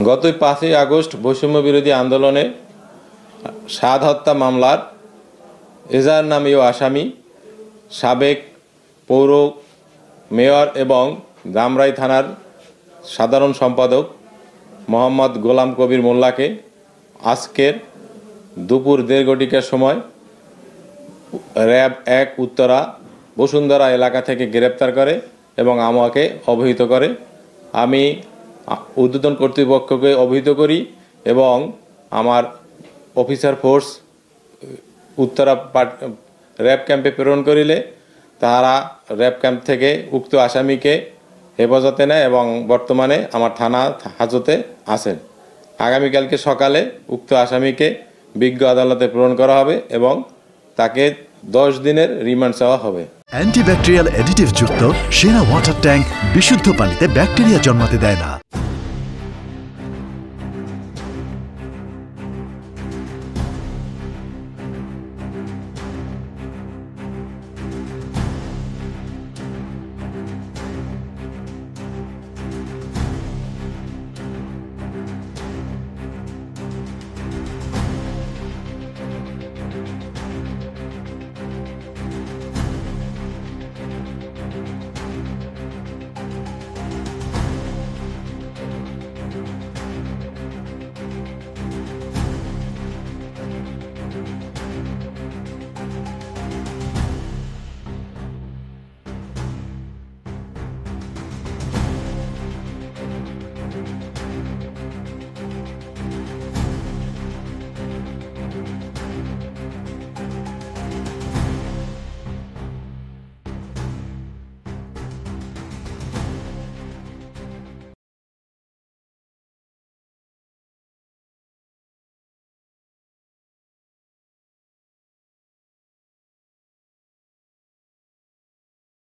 গত 5ই আগস্ট বৈষম্য বিরোধী আন্দোলনে 7 হত্যা মামলার এজাহার নামীয় আসামি সাবেক পৌর মেয়র এবং ধামরাই থানার সাধারণ সম্পাদক মোহাম্মদ গোলাম কবির মোল্লাকে আজকের দুপুর 1:30 ঘটিকার সময় র্যাব 1 উত্তরা বসুন্ধরা এলাকা থেকে গ্রেপ্তার করে এবং আমাকে অবহিত করে। আমি ঊর্ধ্বতন কর্তৃপক্ষকে অবহিত করি এবং আমার অফিসার ফোর্স উত্তরা র্যাব ক্যাম্পে প্রেরণ করিলে তারা র্যাব ক্যাম্প থেকে উক্ত আসামিকে হেফাজতে নেয় এবং বর্তমানে আমার থানা হাজতে আছেন। আগামীকালকে সকালে উক্ত আসামিকে বিজ্ঞ আদালতে প্রেরণ করা হবে এবং তাকে 10 দিনের রিমান্ড চাওয়া হবে। অ্যান্টিব্যাকটেরিয়াল অ্যাডিটিভ যুক্ত সেরা ওয়াটার ট্যাঙ্ক বিশুদ্ধ পানিতে ব্যাকটেরিয়া জন্মাতে দেয় না।